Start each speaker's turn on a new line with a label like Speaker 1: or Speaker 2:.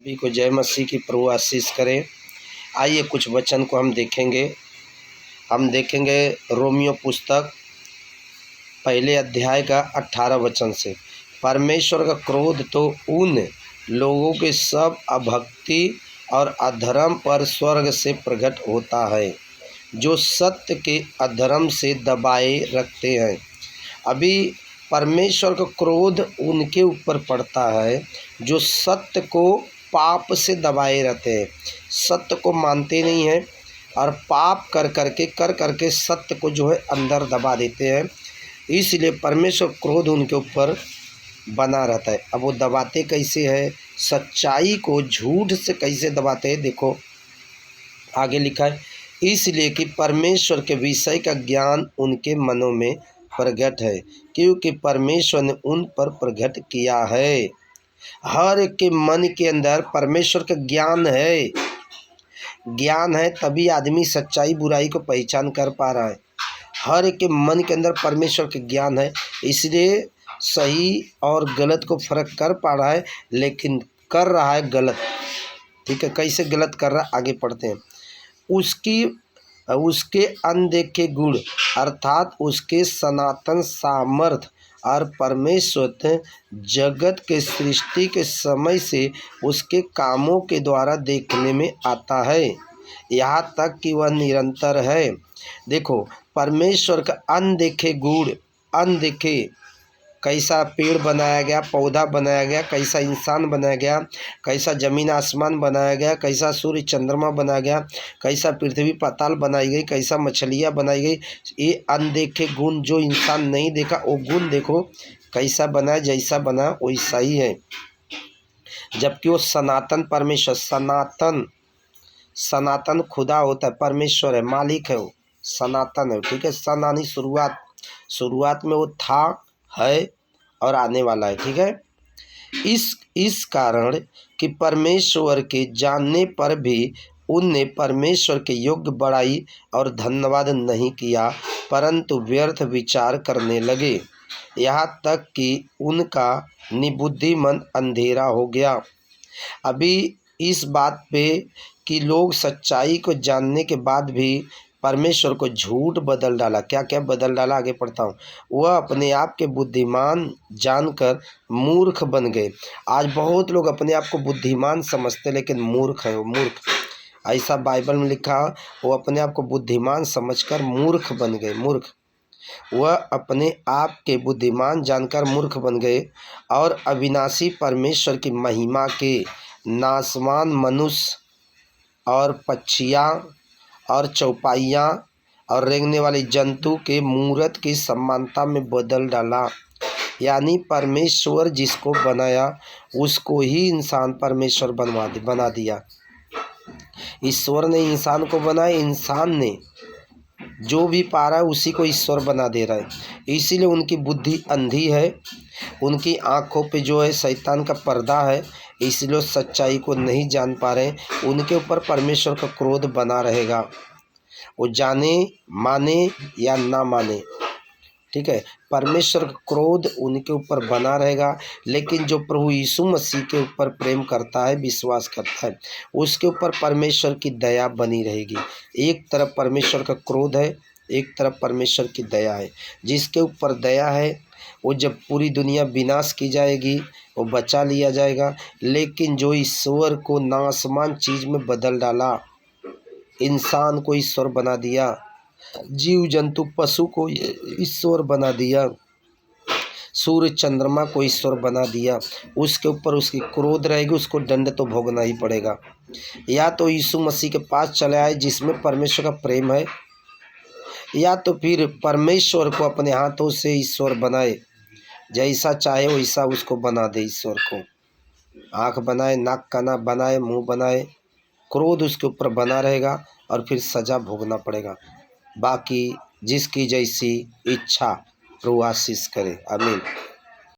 Speaker 1: सभी को जय मसीह की प्रभु आशीष करें। आइए कुछ वचन को हम देखेंगे रोमियो पुस्तक पहले अध्याय का 18 वचन से। परमेश्वर का क्रोध तो उन लोगों के सब अभक्ति और अधर्म पर स्वर्ग से प्रकट होता है जो सत्य के अधर्म से दबाए रखते हैं। अभी परमेश्वर का क्रोध उनके ऊपर पड़ता है जो सत्य को पाप से दबाए रहते हैं, सत्य को मानते नहीं हैं और पाप कर करके सत्य को जो है अंदर दबा देते हैं। इसलिए परमेश्वर क्रोध उनके ऊपर बना रहता है। अब वो दबाते कैसे है, सच्चाई को झूठ से कैसे दबाते हैं, देखो आगे लिखा है। इसलिए कि परमेश्वर के विषय का ज्ञान उनके मनों में प्रकट है, क्योंकि परमेश्वर ने उन पर प्रकट किया है। हर एक के मन के अंदर परमेश्वर का ज्ञान है, तभी आदमी सच्चाई बुराई को पहचान कर पा रहा है। हर एक के मन के अंदर परमेश्वर का ज्ञान है, इसलिए सही और गलत को फर्क कर पा रहा है, लेकिन कर रहा है गलत। ठीक है, कैसे गलत कर रहा है आगे पढ़ते हैं। उसके अनदेखे गुण अर्थात उसके सनातन सामर्थ और परमेश्वर जगत के सृष्टि के समय से उसके कामों के द्वारा देखने में आता है, यहाँ तक कि वह निरंतर है। देखो परमेश्वर का अनदेखे गुण, अनदेखे कैसा पेड़ बनाया गया, पौधा बनाया गया, कैसा इंसान बनाया गया, कैसा ज़मीन आसमान बनाया गया, कैसा सूर्य चंद्रमा बनाया गया, कैसा पृथ्वी पाताल बनाई गई, कैसा मछलियाँ बनाई गई। ये अनदेखे गुण जो इंसान नहीं देखा, वो गुण देखो कैसा बना, जैसा बना वैसा ही है। जबकि वो सनातन परमेश्वर, सनातन खुदा होता है, परमेश्वर है, मालिक है, वो सनातन है। ठीक है, सनानी शुरुआत में वो था, है और आने वाला है। ठीक है, इस कारण कि परमेश्वर के जानने पर भी उनने परमेश्वर के योग्य बड़ाई और धन्यवाद नहीं किया, परंतु व्यर्थ विचार करने लगे, यहाँ तक कि उनका निबुद्धि मन अंधेरा हो गया। अभी इस बात पे कि लोग सच्चाई को जानने के बाद भी परमेश्वर को झूठ बदल डाला। क्या क्या बदल डाला, आगे पढ़ता हूँ। वह अपने आप के बुद्धिमान जानकर मूर्ख बन गए। आज बहुत लोग अपने आप को बुद्धिमान समझते, लेकिन मूर्ख है वो, मूर्ख। ऐसा बाइबल में लिखा, वो अपने आप को बुद्धिमान समझकर मूर्ख बन गए, मूर्ख। वह अपने आप के बुद्धिमान जानकर मूर्ख बन गए और अविनाशी परमेश्वर की महिमा के नासवान मनुष्य और पक्षियाँ और चौपाइयाँ और रेंगने वाले जंतु के मूर्त की समानता में बदल डाला। यानी परमेश्वर जिसको बनाया उसको ही इंसान परमेश्वर बना दिया। ईश्वर ने इंसान को बनाया, इंसान ने जो भी पा रहा है उसी को ईश्वर बना दे रहा है। इसीलिए उनकी बुद्धि अंधी है, उनकी आँखों पे जो है शैतान का पर्दा है, इसलिए सच्चाई को नहीं जान पा रहे। उनके ऊपर परमेश्वर का क्रोध बना रहेगा, वो जाने माने या ना माने। ठीक है, परमेश्वर का क्रोध उनके ऊपर बना रहेगा, लेकिन जो प्रभु यीशु मसीह के ऊपर प्रेम करता है, विश्वास करता है, उसके ऊपर परमेश्वर की दया बनी रहेगी। एक तरफ परमेश्वर का क्रोध है, एक तरफ परमेश्वर की दया है। जिसके ऊपर दया है वो जब पूरी दुनिया विनाश की जाएगी वो बचा लिया जाएगा, लेकिन जो ईश्वर को नासमान चीज़ में बदल डाला, इंसान को ईश्वर बना दिया, जीव जंतु पशु को ईश्वर बना दिया, सूर्य चंद्रमा को ईश्वर बना दिया, उसके ऊपर उसकी क्रोध रहेगी, उसको दंड तो भोगना ही पड़ेगा। या तो यीशु मसीह के पास चले आए जिसमें परमेश्वर का प्रेम है, या तो फिर परमेश्वर को अपने हाथों से ईश्वर बनाए, जैसा चाहे वैसा उसको बना दे। ईश्वर को आँख बनाए, नाक काना बनाए, मुंह बनाए, क्रोध उसके ऊपर बना रहेगा और फिर सज़ा भोगना पड़ेगा। बाकी जिसकी जैसी इच्छा प्रभु आशीष करे। आमीन।